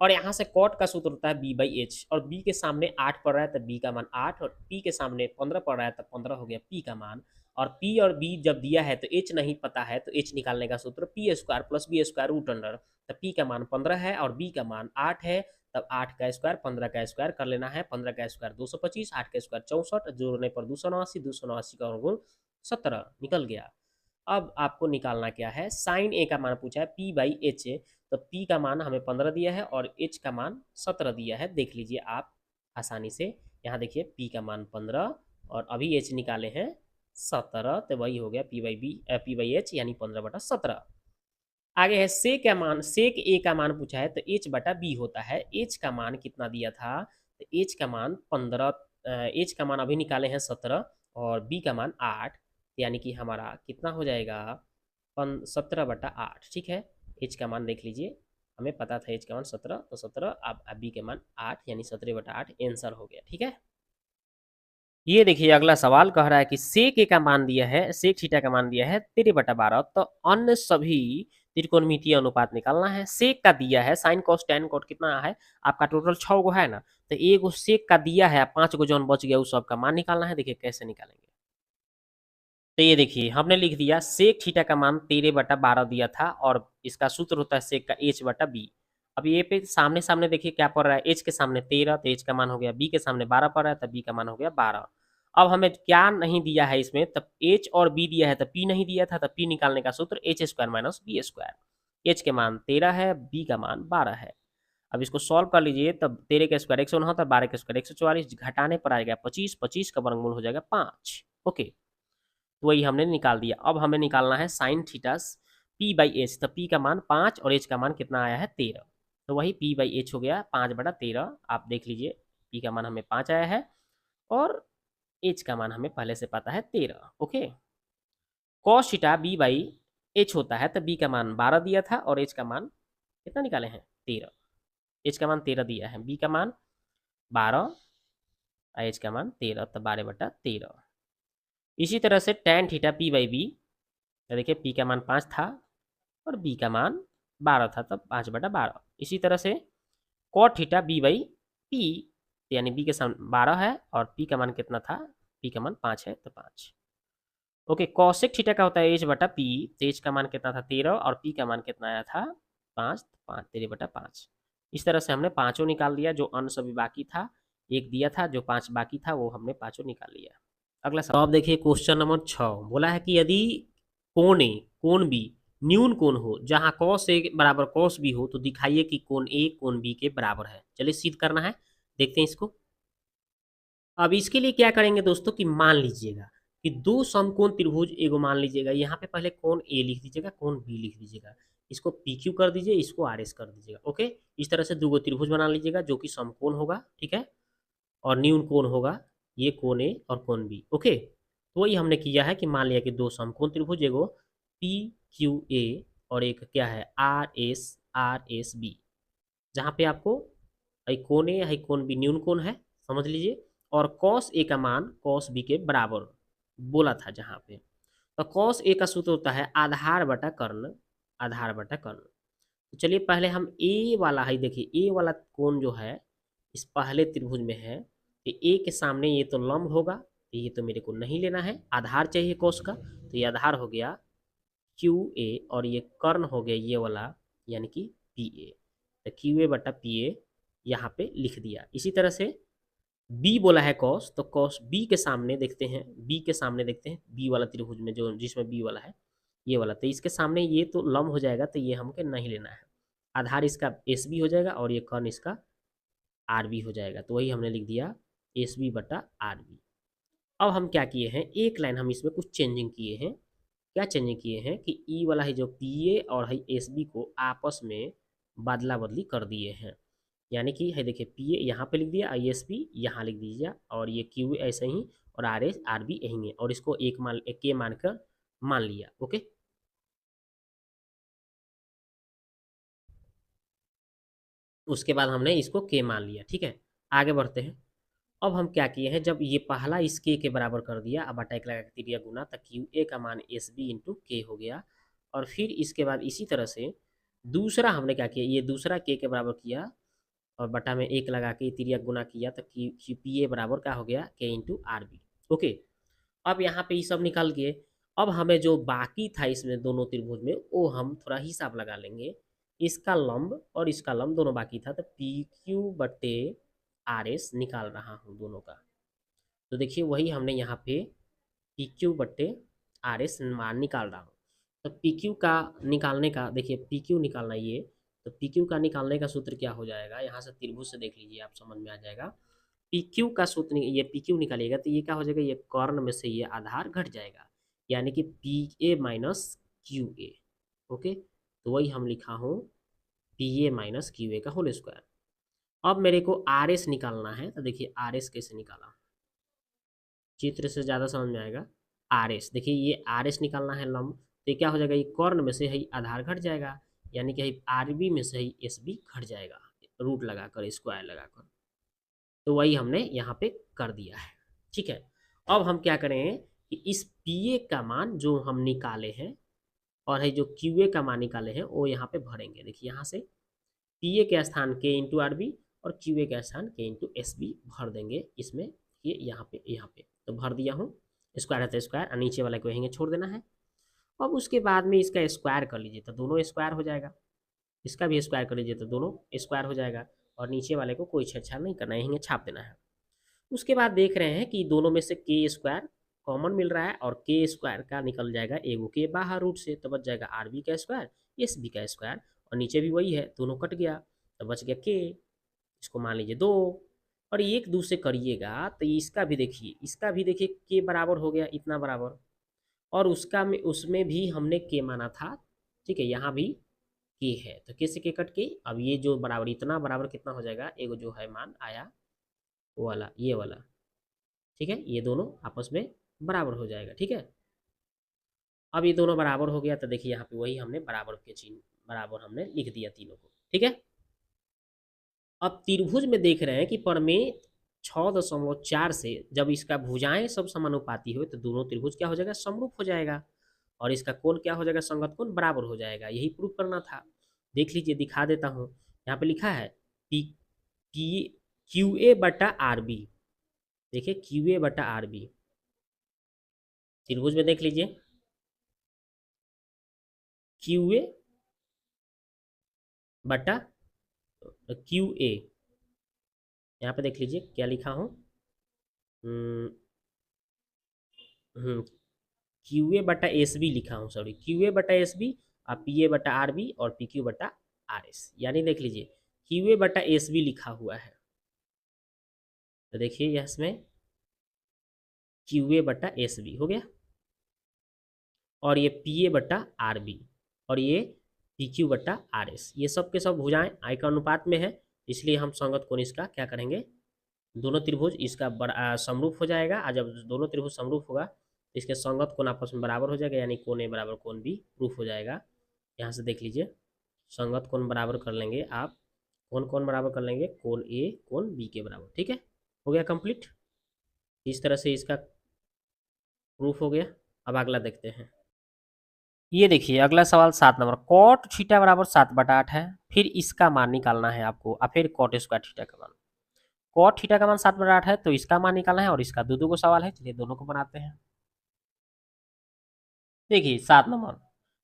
और यहाँ से कॉट का सूत्र होता है बी बाई एच, और बी के सामने 8 पड़ रहा है तो बी का मान 8, और पी के सामने 15 पड़ रहा है तो 15 हो गया पी का मान। और पी और बी जब दिया है तो एच नहीं पता है, तो एच निकालने का सूत्र P square plus B square root under. तो पी का मान 15 है और बी का मान 8 है, तब 8 का स्क्वायर 15 का स्क्वायर कर लेना है। 15 का स्क्वायर 225, 8 का स्क्वायर 64, जोड़ने पर 289, 289 का वर्गमूल 17 निकल गया। अब आपको निकालना क्या है, साइन ए का मान पूछा है पी बाई एच, तो पी का मान हमें 15 दिया है और एच का मान 17 दिया है। देख लीजिए आप आसानी से, यहाँ देखिए पी का मान 15 और अभी एच निकाले हैं 17, तो वही हो गया पी बाई एच यानी 15/17। आगे है सेक का मान, सेक ए का मान पूछा है तो एच बटा बी होता है। एच का मान कितना दिया था, तो एच का मान 15, एच का मान अभी निकाले हैं 17 और बी का मान 8, यानी कि हमारा कितना हो जाएगा 17/8। ठीक है, एच का मान देख लीजिए, हमें पता था एच का मान 17, तो 17 अब बी के मान 8 यानी 17/8 आंसर हो गया। ठीक है, ये देखिए अगला सवाल कह रहा है कि सेक ए का मान दिया है, सेक थीटा का मान दिया है 13/12, तो अन्य सभी त्रिकोणमितीय अनुपात निकालना है। सेक का दिया है साइन कॉस टेन कॉट कितना है आपका, टोटल 6 गो है ना, तो एक सेक का दिया है, 5 गो जौन बच गया उस सबका मान निकालना है। देखिए कैसे निकालेंगे, तो ये देखिए हमने लिख दिया सेक थीटा का मान 13/12 दिया था और इसका सूत्र होता है सेक का एच बटा बी। अब ये पे सामने सामने देखिए क्या पड़ रहा है, एच के सामने 13 तो एच का मान हो गया, बी के सामने 12 पड़ रहा है तो बी का मान हो गया 12। अब हमें क्या नहीं दिया है इसमें, तब एच और बी दिया है, तब पी नहीं दिया था, तब पी निकालने का सूत्र H square minus B square. H के मान 13 है, बी का मान 12 है। अब इसको सॉल्व कर लीजिए, तब 13 का स्क्वायर 169, 12 का स्क्वायर 144, घटाने पर आएगा 25, 25 का वर्गमूल हो जाएगा 5। ओके, तो वही हमने निकाल दिया। अब हमें निकालना है sine theta P by H, तो पी का मान 5 और एच का मान कितना आया है 13, तो वही पी बाई एच हो गया 5/13। आप देख लीजिए पी का मान हमें 5 आया है और एच का मान हमें पहले से पता है 13। Okay, cos theta B by H होता है, तो बी का मान 12 दिया था और एच का मान कितना निकाले हैं 13। एच का मान 13 दिया है, बी का मान 12 और एच का मान 13, तो 12/13। इसी तरह से tan theta P by B, तो देखिए पी का मान 5 था और बी का मान 12 था, तब 5/12। इसी तरह से cot theta B by P, यानी बी के सामने 12 है और पी का मान कितना था, पी का मान 5 है तो 5। ओके, कॉसेक थीटा का होता है एच बटा पी, तो एच का मान कितना था 13 और पी का मान कितना आया था 5, 5 13/5। इस तरह से हमने पाँचों निकाल दिया, जो अन्य सभी बाकी था एक दिया था, जो 5 बाकी था वो हमने पाँचों निकाल लिया। अगला सवाल, तो अब देखिए क्वेश्चन नंबर 6 बोला है कि यदि कोण ए कोण बी न्यून कोण हो जहां कॉस ए बराबर कॉस बी हो, तो दिखाइए कि कोण ए कोण बी के बराबर है। चलिए सिद्ध करना है, देखते हैं इसको। अब इसके लिए क्या करेंगे दोस्तों कि मान लीजिएगा कि दो समकोण त्रिभुज एगो मान लीजिएगा, यहाँ पे पहले कोण ए लिख दीजिएगा, कोण बी लिख दीजिएगा, इसको पी क्यू कर दीजिए, इसको आर एस कर दीजिएगा। ओके, इस तरह से दो त्रिभुज बना लीजिएगा जो कि समकोण होगा। ठीक है, और न्यून कोण होगा ये कोण ए और कोण बी। ओके, तो वही हमने किया है कि मान लिया कि दो समकोण त्रिभुज, एगो पी क्यू ए और एक क्या है आर एस बी, जहाँ पे आपको कोण ए कोण बी न्यून कोण है, समझ लीजिए। और कॉस ए का मान कॉस बी के बराबर बोला था जहाँ पे, तो कॉस ए का सूत्र होता है आधार बटा कर्ण, आधार बटा कर्ण। तो चलिए पहले हम ए वाला है, देखिए ए वाला कोण जो है इस पहले त्रिभुज में है, तो ए के सामने ये तो लंब होगा, तो ये तो मेरे को नहीं लेना है, आधार चाहिए कोस का, तो ये आधार हो गया क्यू ए और ये कर्ण हो गया ये वाला यानी कि पी ए, तो क्यू ए बटा पी ए यहाँ पे लिख दिया। इसी तरह से बी बोला है कॉस, तो कॉस बी के सामने देखते हैं, बी के सामने देखते हैं बी वाला त्रिभुज में जो जिसमें बी वाला है ये वाला, तो इसके सामने ये तो लंब हो जाएगा, तो ये हमको नहीं लेना है। आधार इसका एस बी हो जाएगा और ये कर्ण इसका आर बी हो जाएगा, तो वही हमने लिख दिया एस बी बटा आर बी। अब हम क्या किए हैं, एक लाइन हम इसमें कुछ चेंजिंग किए हैं। क्या चेंजिंग किए हैं कि ई वाला है जो पी ए और है एस बी को आपस में बादला बदली कर दिए हैं, यानी कि है देखिए पी ए यहाँ पे लिख दिया, आई एस बी यहाँ लिख दीजिए और ये क्यू ऐसे ही और आर एस आर बी यहीं है, और इसको एक मान एक के मानकर मान लिया। ओके, उसके बाद हमने इसको के मान लिया। ठीक है, आगे बढ़ते हैं। अब हम क्या किए हैं, जब ये पहला इस के बराबर कर दिया, अब बटा एक लगा के दिया गुना, तक क्यू ए का मान एस बी इंटू के हो गया। और फिर इसके बाद इसी तरह से दूसरा हमने क्या किया, ये दूसरा के बराबर किया और बटा में एक लगा के तिरिया गुना किया, तो क्यू पी ए बराबर क्या हो गया के इंटू आर बी। ओके, अब यहाँ पे ये सब निकल के अब हमें जो बाकी था इसमें दोनों त्रिभुज में वो हम थोड़ा हिसाब लगा लेंगे। इसका लंब और इसका लंब दोनों बाकी था, तो पी क्यू बटे आर एस निकाल रहा हूँ दोनों का। तो देखिए वही हमने यहाँ पे पी क्यू बटे आर एस मान निकाल रहा हूँ। तो पी क्यू का निकालने का देखिए, पी क्यू निकालना ये, तो पी क्यू का निकालने का सूत्र क्या हो जाएगा, यहाँ से त्रिभुज से देख लीजिए आप समझ में आ जाएगा। पी क्यू का सूत्र ये पी क्यू निकालिएगा तो ये क्या हो जाएगा, ये कर्ण में से ये आधार घट जाएगा, यानी कि P A minus Q A. Okay, तो वही हम लिखा हूँ P A minus Q A का होल स्क्वायर। अब मेरे को आर एस निकालना है, तो देखिए आर एस कैसे निकाला, चित्र से ज़्यादा समझ में आएगा। आर एस देखिए, ये आर एस निकालना है लंब, तो ये क्या हो जाएगा, ये कर्ण में से है आधार घट जाएगा, यानी कि आर बी में से ही एस बी घट जाएगा, रूट लगाकर स्क्वायर लगाकर। तो वही हमने यहाँ पे कर दिया है। ठीक है, अब हम क्या करें कि इस पी ए का मान जो हम निकाले हैं और है जो क्यू ए का मान निकाले हैं वो यहाँ पे भरेंगे। देखिए यहाँ से पी ए के स्थान के इंटू आर बी और क्यू ए के स्थान के इंटू एस बी भर देंगे इसमें, ये यहाँ पे तो भर दिया हूँ। स्क्वायर है तो स्क्वायर, और नीचे वाले को यहीं छोड़ देना है। अब उसके बाद में इसका स्क्वायर कर लीजिए तो दोनों स्क्वायर हो जाएगा, इसका भी स्क्वायर कर लीजिए तो दोनों स्क्वायर हो जाएगा, और नीचे वाले को कोई छेड़छाड़ नहीं करना है, यहीं छाप देना है। उसके बाद देख रहे हैं कि दोनों में से के स्क्वायर कॉमन मिल रहा है, और के स्क्वायर का निकल जाएगा एगो के बाहर रूट से, तो बच जाएगा आर बी का स्क्वायर एस बी का स्क्वायर, और नीचे भी वही है, दोनों कट गया तो बच गया के, इसको मान लीजिए 2। और एक दूसरे करिएगा तो इसका भी देखिए, इसका भी देखिए के बराबर हो गया इतना बराबर, और उसका में उसमें भी हमने के माना था। ठीक है, यहाँ भी के है, तो के से के कट के, अब ये जो बराबर इतना बराबर कितना हो जाएगा, एगो जो है मान आया वो वाला, ये वाला। ठीक है, ये दोनों आपस में बराबर हो जाएगा। ठीक है, अब ये दोनों बराबर हो गया तो देखिए यहाँ पे वही हमने बराबर के चिन्ह बराबर हमने लिख दिया तीनों को। ठीक है, अब त्रिभुज में देख रहे हैं कि प्रमेय 6.4 से जब इसका भुजाएं सब समानुपाती हो तो दोनों त्रिभुज क्या हो जाएगा, समरूप हो जाएगा, और इसका कोण क्या हो जाएगा, संगत कोण बराबर हो जाएगा। यही प्रूफ करना था। देख लीजिए, दिखा देता हूँ। यहाँ पे लिखा है पी पी क्यू ए बटा आर बी। देखिए क्यू ए बटा आर बी त्रिभुज में देख लीजिए, क्यू ए बटा क्यू ए, यहाँ पे देख लीजिए क्या लिखा हूँ, क्यू ए बटा एस बी लिखा हूँ, सॉरी क्यू ए बटा एस बी, और पी ए बटा आर बी और पी क्यू बटा आर एस, यानी देख लीजिए क्यू ए बटा एस बी लिखा हुआ है, तो देखिए इसमें क्यू ए बटा एस बी हो गया, और ये पी ए बटा आर बी, और ये पी क्यू बटा आर एस, ये सब के सब भुजाएं आई का अनुपात में है, इसलिए हम संगत कोण इसका क्या करेंगे, दोनों त्रिभुज इसका समरूप हो जाएगा, और जब दोनों त्रिभुज समरूप होगा तो इसके संगत कोण आपस में बराबर हो जाएगा, यानी कोण ए बराबर कोण बी प्रूफ हो जाएगा। यहाँ से देख लीजिए, संगत कोण बराबर कर लेंगे आप, कोण कोण बराबर कर लेंगे, कोण ए कोण बी के बराबर। ठीक है, हो गया कंप्लीट। इस तरह से इसका प्रूफ हो गया। अब अगला देखते हैं। ये देखिए अगला सवाल 7 नंबर, कॉट थीटा बराबर 7/8 है, फिर इसका मान निकालना है आपको, और फिर कॉट स्क्वायर थीटा का मान। कॉट थीटा का मान 7/8 है तो इसका मान निकालना है, और इसका दो को सवाल है, चलिए दोनों को बनाते हैं। देखिए 7 नंबर,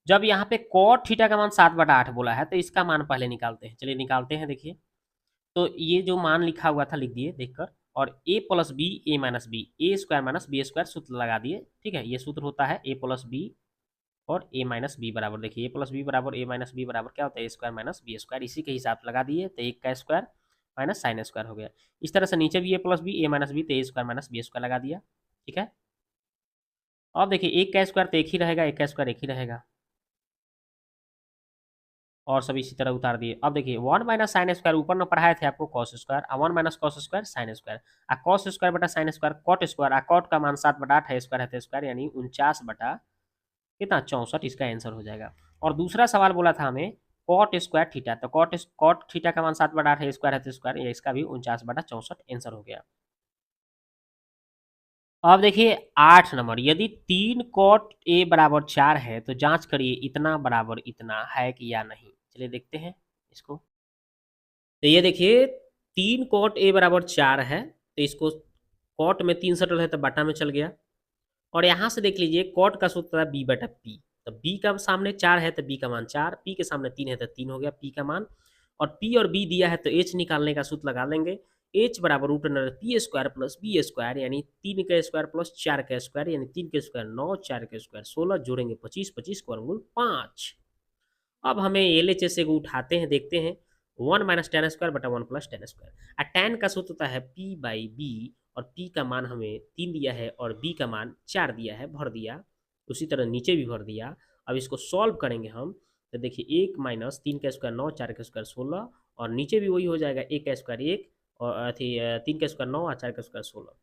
जब यहाँ पे कॉट थीटा का मान 7/8 बोला है तो इसका मान पहले निकालते हैं, चलिए निकालते हैं। देखिए तो ये जो मान लिखा हुआ था लिख दिए देखकर, और ए प्लस बी ए माइनस बी, ए स्क्वायर माइनस बी स्क्वायर सूत्र लगा दिए। ठीक है, ये सूत्र होता है ए प्लस बी और ए माइनस बी बराबर, देखिए ए प्लस बी बराबर ए माइनस बी बराबर क्या होता है, ए स्क्वायर माइनस बी स्क्वायर, इसी के हिसाब से लगा दिए तो एक का स्क्वायर माइनस साइन स्क्वायर हो गया। इस तरह से नीचे भी ए प्लस बी ए माइनस बी तो ए स्क्वायर माइनस बी स्क्वायर लगा दिया। ठीक है, अब देखिए एक का स्क्वायर तो एक ही रहेगा, एक का स्क्वायर एक ही रहेगा, और सब इसी तरह उतार दिए। अब देखिए 1 माइनस साइन स्क्वायर ऊपर में पढ़ाए थे आपको cos square, 1 minus cos square sine square, आ कॉस स्क्वायर बटा साइन स्क्वायर कॉट स्क्वायर, आ कॉट का मान 7/8 है, स्क्वायर है तो स्क्वायर, यानी 49 बटा कितना 64, इसका आंसर हो जाएगा। और दूसरा सवाल बोला था हमें कॉट स्क्वायर थीटा, तो कॉट थीटा का मान 7/8 है, स्क्वायर है तो स्क्वायर, या इसका भी 49/64 आंसर हो गया। अब देखिए 8 नंबर, यदि 3 कॉट ए बराबर 4 है तो जांच करिए इतना बराबर इतना है कि या नहीं। चलिए देखते हैं इसको। तो ये देखिए 3 कॉट ए बराबर 4 है, तो इसको कॉट में 3 सटल है तो बटा में चल गया, और यहाँ से देख लीजिए कॉट का सूत्र है बी बटा पी, तो बी का सामने 4 है तो बी का मान 4, पी के सामने 3 है तो 3 हो गया पी का मान, और पी और बी दिया है तो एच निकालने का सूत्र लगा लेंगे, एच बराबर root under P square plus B square, यानी 3 का स्क्वायर प्लस 4 का स्क्वायर, यानी 3 का स्क्वायर 9, 4 का स्क्वायर 16, जोड़ेंगे 25, 25 को वर्गमूल 5। अब हमें एल एच एस उठाते हैं, देखते हैं 1 माइनस टेन स्क्वायर बटा 1 प्लस टेन स्क्वायर, टेन का सूत्र होता है पी बाई बी, और पी का मान हमें 3 दिया है और बी का मान 4 दिया है, भर दिया, उसी तरह नीचे भी भर दिया। अब इसको सॉल्व करेंगे हम, तो देखिए 1 माइनस 3 का स्क्वायर 9, 4 का स्क्वायर 16 और नीचे भी वही हो जाएगा 1 का स्क्वायर 1 और 3 का स्क्वायर 9 और 4 का स्क्वायर 16।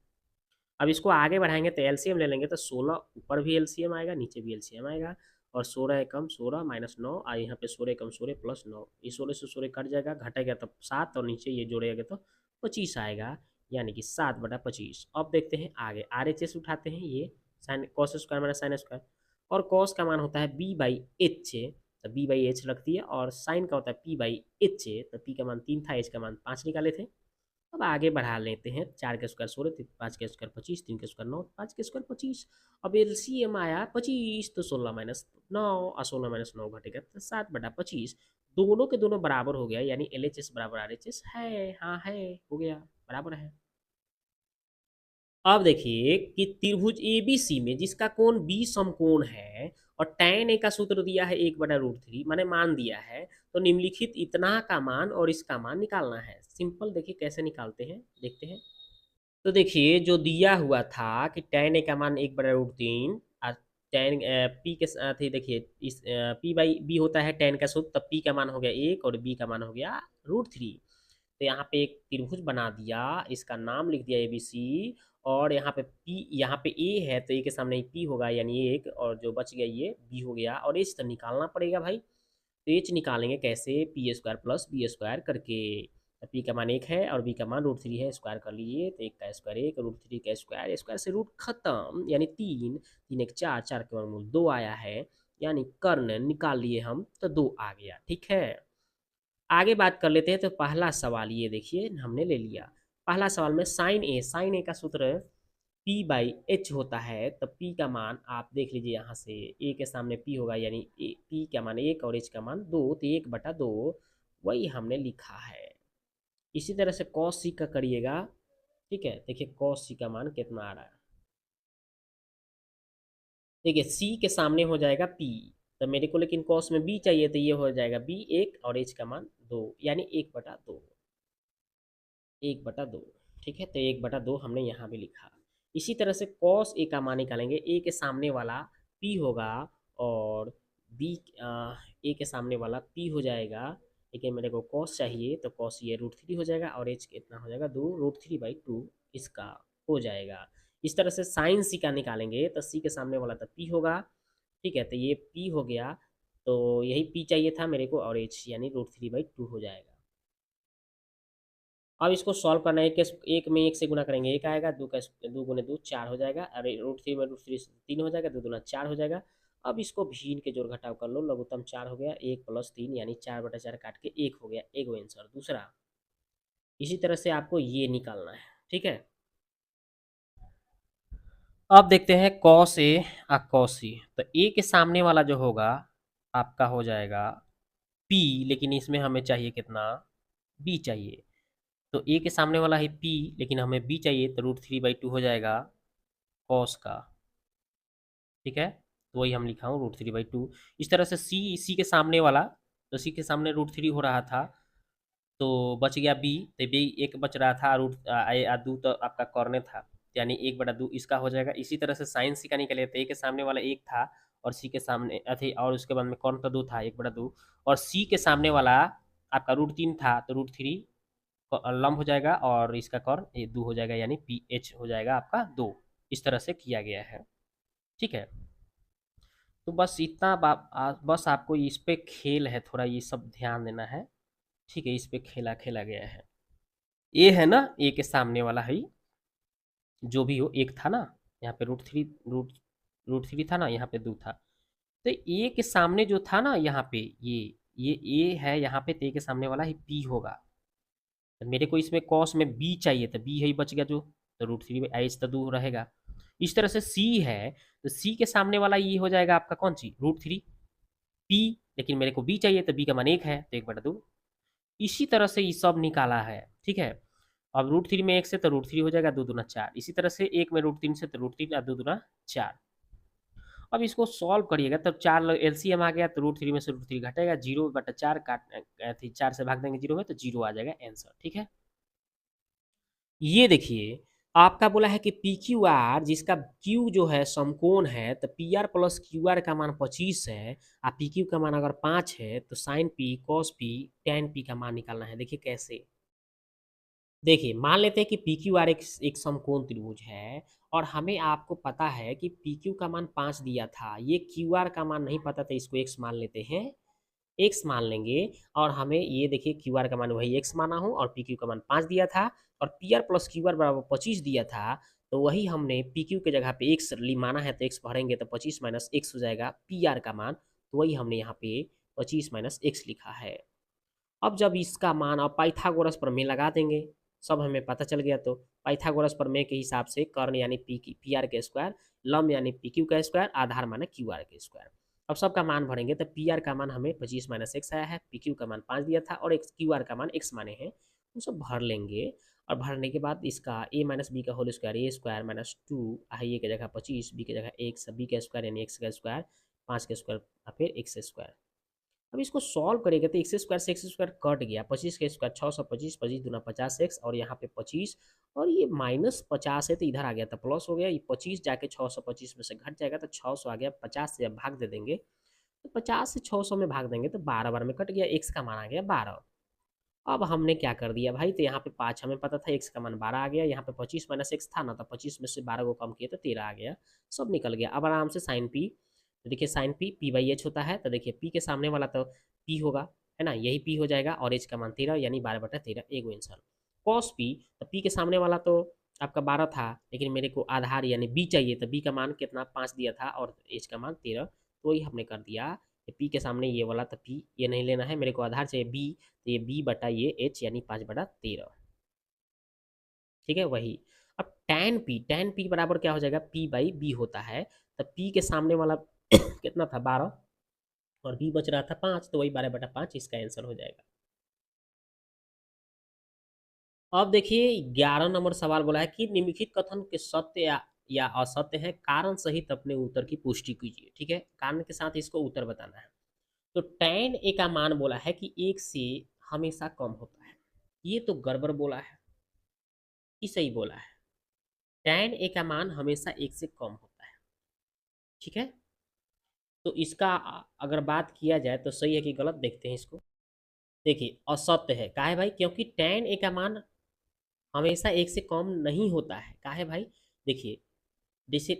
अब इसको आगे बढ़ाएंगे तो एलसीएम ले लेंगे तो 16 ऊपर भी एलसीएम आएगा नीचे भी एलसीएम आएगा और 16 एकम 16 माइनस 9 और यहाँ पे 16 एकम 16 प्लस 9, ये 16 से 16 कट जाएगा घटेगा तो 7 और नीचे ये जोड़ेगा तो 25 आएगा, यानी कि 7/25। अब देखते हैं आगे RHS उठाते हैं, ये sine cos square minus sine square और कॉस का मान होता है B/H, तो B/H रख दिया और साइन का होता है P/H, तो P का मान 3 था, H का मान 5 निकाले थे। अब आगे बढ़ा लेते हैं, 4 का स्क्वायर 16, 5 का स्क्वायर 25, 3 का स्क्वायर 9, 5 का स्क्वायर 25। अब एलसीएम आया 25, तो 16 माइनस 9 और 16 माइनस 9 घटेगा तो 7/25। दोनों के दोनों बराबर हो गया, यानी LHS बराबर RHS है। हाँ है, हो गया, बराबर है। अब देखिए कि त्रिभुज ABC में जिसका कोण B समकोण है और tan A का सूत्र दिया है 1/√3, मैंने मान दिया है, तो निम्नलिखित इतना का मान और इसका मान निकालना है। सिंपल, देखिए कैसे निकालते हैं, देखते हैं। तो देखिए जो दिया हुआ था कि tan A का मान 1/√3 और tan P के साथ ही देखिए इस P/B होता है tan का सूत्र, तब P का मान हो गया 1 और B का मान हो गया √3। तो यहाँ पे एक त्रिभुज बना दिया, इसका नाम लिख दिया ABC और यहाँ पे P, यहाँ पे A है तो A के सामने P होगा यानी 1 और जो बच गया ये B हो गया और H तो निकालना पड़ेगा भाई। तो H निकालेंगे कैसे, P² प्लस B² करके। तो P का मान 1 है और B का मान √3 है, स्क्वायर कर लीजिए तो 1 का स्क्वायर 1, √3 का स्क्वायर, स्क्वायर से रूट खत्म, यानी 3, 3 1 4, 4 के वर्गमूल 2 आया है, यानी कर्ण निकाल लिए हम तो 2 आ गया। ठीक है, आगे बात कर लेते हैं। तो पहला सवाल ये देखिए हमने ले लिया, पहला सवाल में साइन ए का सूत्र P/H होता है, तो P का मान आप देख लीजिए, यहाँ से A के सामने P होगा यानी P का मान 1 और H का मान 2, तो 1/2 वही हमने लिखा है। इसी तरह से cos C का करिएगा। ठीक है, देखिए cos C का मान कितना आ रहा है, देखिए C के सामने हो जाएगा P, तो मेरे को लेकिन cos में B चाहिए, तो ये हो जाएगा B 1 और H का मान 2, यानी 1/2, 1/2। ठीक है, तो 1/2 हमने यहाँ भी लिखा। इसी तरह से cos A का मान निकालेंगे, A के सामने वाला P होगा और B A के सामने वाला P हो जाएगा, लेकिन मेरे को cos चाहिए तो cos ये √3 हो जाएगा और H कितना हो जाएगा 2, √3/2 इसका हो जाएगा। इस तरह से साइन C का निकालेंगे तो C के सामने वाला तो P होगा। ठीक है, तो ये P हो गया, तो यही P चाहिए था मेरे को और H यानी √3/2 हो जाएगा। अब इसको सॉल्व करना है, एक में 1 से गुना करेंगे 1 आएगा, 2 का 2 गुने 2 4 हो जाएगा, अरे √3 में √3 3 हो जाएगा, 2 दूना 4 हो जाएगा। अब इसको भीन के जोड़ घटाव कर लो, लघुत्तम 4 हो गया, 1 + 3 यानी 4/4 काट के 1 हो गया, एक आंसर दूसरा। इसी तरह से आपको ये निकालना है। ठीक है, अब देखते हैं cos A और cos C। तो A के सामने वाला जो होगा आपका हो जाएगा P, लेकिन इसमें हमें चाहिए कितना, B चाहिए, तो A के सामने वाला है P लेकिन हमें B चाहिए, तो √3/2 हो जाएगा cos का। ठीक है, तो वही हम लिखा हूँ √3/2। इस तरह से C के सामने वाला, तो C के सामने √3 हो रहा था तो बच गया B, तो B एक बच रहा था, √2 तो आपका कॉर्नर था, यानी 1/2 इसका हो जाएगा। इसी तरह से साइन C का निकले तो A के सामने वाला 1 था और C के सामने अथी और उसके बाद में कॉर्न तो 2 था, 1/2 और C के सामने वाला आपका √3 था, तो √3 लंब हो जाएगा और इसका कॉर्न ये 2 हो जाएगा, यानी PH हो जाएगा आपका 2। इस तरह से किया गया है। ठीक है, तो बस इतना बस आपको इस पे खेल है, थोड़ा ये सब ध्यान देना है। ठीक है, इस पे खेला खेला गया है। ए है ना, ए के सामने वाला है, जो भी हो एक था ना, यहाँ पे √3 था ना, यहाँ पे 2 था, तो ए के सामने जो था ना यहाँ पे ये ए है यहाँ पे, तो ए के सामने वाला ही पी होगा। तो मेरे को इसमें कॉस में बी चाहिए, तो बी है ही बच गया जो, तो √3/h तो 2 रहेगा। इस तरह से सी है, तो सी के सामने वाला ये हो जाएगा आपका कौन सी, √3 पी, लेकिन मेरे को बी चाहिए तो बी का मान 1 है तो 1/2। इसी तरह से ये सब निकाला है। ठीक है, अब √3 में 1 से तो √3 हो जाएगा, 2 दूना 4, इसी तरह से 1 में √3 से तो √3 और 2 दूना 4। अब इसको सॉल्व करिएगा तब 4 एलसीएम आ गया, तो √3 में से √3 घटेगा, 0/4 काट 4 से भाग देंगे 0 में तो 0 आ जाएगा आंसर। ठीक है, ये देखिए आपका बोला है कि पी क्यू आर जिसका क्यू जो है समकोण है तो P R plus Q R का मान 25 है और पी क्यू का मान अगर 5 है तो sine P cos P tan P का मान निकालना है। देखिए कैसे, देखिए मान लेते हैं कि पी क्यू आर एक समकोण त्रिभुज है और हमें आपको पता है कि पी क्यू का मान 5 दिया था, ये क्यू आर का मान नहीं पता था, इसको एक्स मान लेते हैं, एक्स मान लेंगे और हमें ये देखिए क्यू आर का मान वही एक्स माना हो और पी क्यू का मान 5 दिया था और P R plus Q R बराबर 25 दिया था, तो वही हमने पी क्यू के जगह पे एक्स माना है तो एक्स भरेंगे तो 25 माइनस एक्स हो जाएगा पी आर का मान, तो वही हमने यहाँ पे 25 माइनस एक्स लिखा है। अब जब इसका मान अब पाइथागोरस प्रमेय लगा देंगे, सब हमें पता चल गया, तो पाइथागोरस प्रमेय के हिसाब से कर्ण यानी पी आर के स्क्वायर, लंब यानी पी क्यू का स्क्वायर, आधार माना क्यू आर के स्क्वायर। अब सबका मान भरेंगे तो पी आर का मान हमें 25 माइनस एक्स आया है, पी क्यू का मान 5 दिया था और एक्स क्यू आर का मान एक्स माने हैं, वो सब भर लेंगे। और भरने के बाद इसका ए माइनस बी का होल स्क्वायर, ए स्क्वायर माइनस टू आई ए की जगह 25, बी की जगह एक्स, बी का स्क्वायर यानी एक्स का स्क्वायर, 5 का स्क्वायर फिर एक्स स्क्वायर। अब इसको सॉल्व करेंगे तो एक्स स्क्वायर से एक्स स्क्वायर कट गया, 25 का स्क्वायर 625, 25 दूना 50x और यहाँ पे 25 और ये -50 है तो इधर आ गया था प्लस हो गया, ये 25 जाके 625 में से घट जाएगा तो 600 आ गया, 50 से अब भाग दे देंगे तो 50 से 600 में भाग देंगे तो 12 बार में कट गया, एक्स का मान आ गया 12। अब हमने क्या कर दिया भाई, तो यहाँ पे 5 हमें पता था, एक्स का मान 12 आ गया, यहाँ पे 25 माइनस एक्स था ना, तो 25 में से 12 को कम किए तो 13 आ गया, सब निकल गया। अब आराम से साइन पी, तो देखिए साइन पी बाई एच होता है, तो देखिए पी के सामने वाला तो पी होगा, है ना, यही पी हो जाएगा और एच का मान 13 यानी 12/13 एगो आंसर। कॉस पी, तो पी के सामने वाला तो आपका 12 था लेकिन मेरे को आधार यानी बी चाहिए, तो बी का मान कितना 5 दिया था और एच का मान 13, तो वही हमने कर दिया, पी के सामने ये वाला तो पी ये नहीं लेना है, मेरे को आधार चाहिए बी, तो ये बी बटा ये एच यानी 5/13, ठीक है वही। अब टैन पी बराबर क्या हो जाएगा, पी बाई बी होता है, तो पी के सामने वाला कितना था 12 और बी बच रहा था 5, तो वही 12/5 इसका आंसर हो जाएगा। अब देखिए 11 नंबर सवाल बोला है कि निम्नलिखित कथन के सत्य या असत्य है, कारण सहित अपने उत्तर की पुष्टि कीजिए, ठीक है, कारण के साथ इसको उत्तर बताना है। तो tan ए का मान बोला है कि एक से हमेशा कम होता है, ये तो गड़बड़ बोला है कि सही बोला है, tan ए का मान हमेशा एक से कम होता है, ठीक है। तो इसका अगर बात किया जाए तो सही है कि गलत, देखते हैं इसको। देखिए असत्य है, काहे भाई, क्योंकि tan ए का मान हमेशा एक से कम नहीं होता है, काहे भाई, देखिए जैसे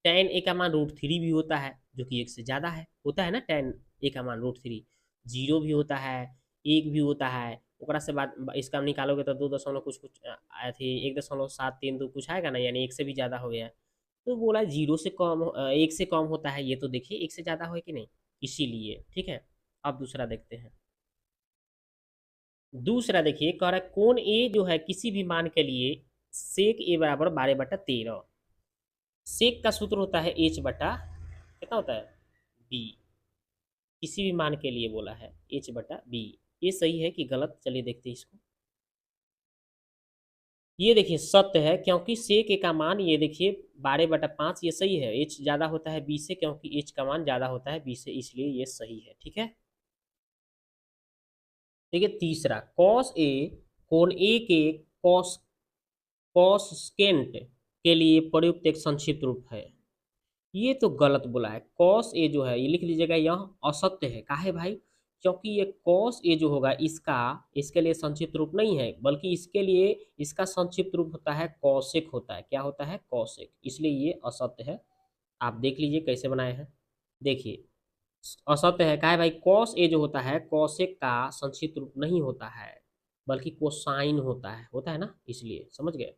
tan ए का मान √3 भी होता है जो कि एक से ज़्यादा है, होता है ना, tan ए का मान √3, जीरो भी होता है, एक भी होता है, ओकरा से बाद इसका निकालोगे तो 2 दशमलव कुछ कुछ थी 1.732 कुछ आएगा ना, यानी एक से भी ज़्यादा हो गया। तो बोला जीरो से कम एक से कम होता है, ये तो देखिए एक से ज़्यादा हो कि नहीं, इसीलिए, ठीक है। अब दूसरा देखते हैं। दूसरा देखिए कह रहा है कोण ए जो है किसी भी मान के लिए सेक ए बराबर 12/13, सेक का सूत्र होता है एच बटा कितना होता है बी, किसी भी मान के लिए बोला है एच बटा बी, ये सही है कि गलत, चलिए देखते हैं इसको। ये देखिए सत्य है, क्योंकि सेक ए का मान ये देखिए 12/5, ये सही है, एच ज़्यादा होता है बी से, क्योंकि एच का मान ज़्यादा होता है बी से, इसलिए ये सही है, ठीक है। देखिए तीसरा कॉस ए कोण ए के कॉस कॉसकेंट के लिए प्रयुक्त एक संक्षिप्त रूप है, ये तो गलत बोला है, कॉस ए जो है ये लिख लीजिएगा, यह असत्य है, काहे भाई, क्योंकि ये कॉस ए जो होगा इसका इसके लिए संक्षिप्त रूप नहीं है, बल्कि इसके लिए इसका संक्षिप्त रूप होता है कौशिक होता है, क्या होता है कौशिक, इसलिए ये असत्य है। आप देख लीजिए कैसे बनाए हैं, देखिए असत्य है, काहे भाई, कॉस ए जो होता है कौशिक का संक्षिप्त रूप नहीं होता है, बल्कि कोसाइन होता है ना, इसलिए समझ गए।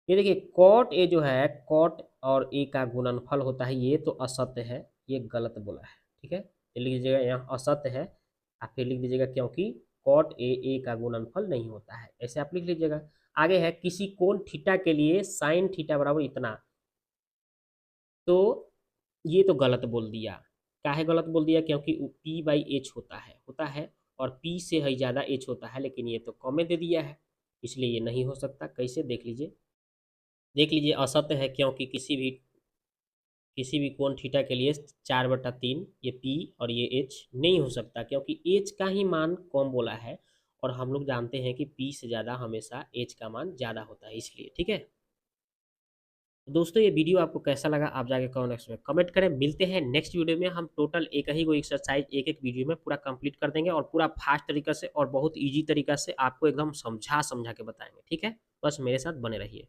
ये देखिए कॉट ए जो है कॉट और ए का गुणनफल होता है, ये तो असत्य है, ये गलत बोला है, ठीक है, ये लिख लीजिएगा यहाँ असत्य है, आप फिर लिख दीजिएगा क्योंकि कॉट ए का गुणनफल नहीं होता है, ऐसे आप लिख लीजिएगा। आगे है किसी कोण थीटा के लिए साइन थीटा बराबर इतना, तो ये तो गलत बोल दिया, काहे गलत बोल दिया, क्योंकि पी बाई एच होता है और पी से है ज़्यादा एच होता है, लेकिन ये तो कमे दे दिया है, इसलिए ये नहीं हो सकता, कैसे देख लीजिए। देख लीजिए असत्य है, क्योंकि किसी भी कोण थीटा के लिए 4/3 ये पी और ये एच नहीं हो सकता, क्योंकि एच का ही मान कम बोला है और हम लोग जानते हैं कि P से ज़्यादा हमेशा H का मान ज़्यादा होता है, इसलिए ठीक है। दोस्तों ये वीडियो आपको कैसा लगा आप जाके कमेंट में कमेंट करें। मिलते हैं नेक्स्ट वीडियो में, हम टोटल एक ही को एक्सरसाइज एक एक वीडियो में पूरा कंप्लीट कर देंगे और पूरा फास्ट तरीका से और बहुत ईजी तरीका से आपको एकदम समझा समझा के बताएंगे, ठीक है। बस मेरे साथ बने रहिए।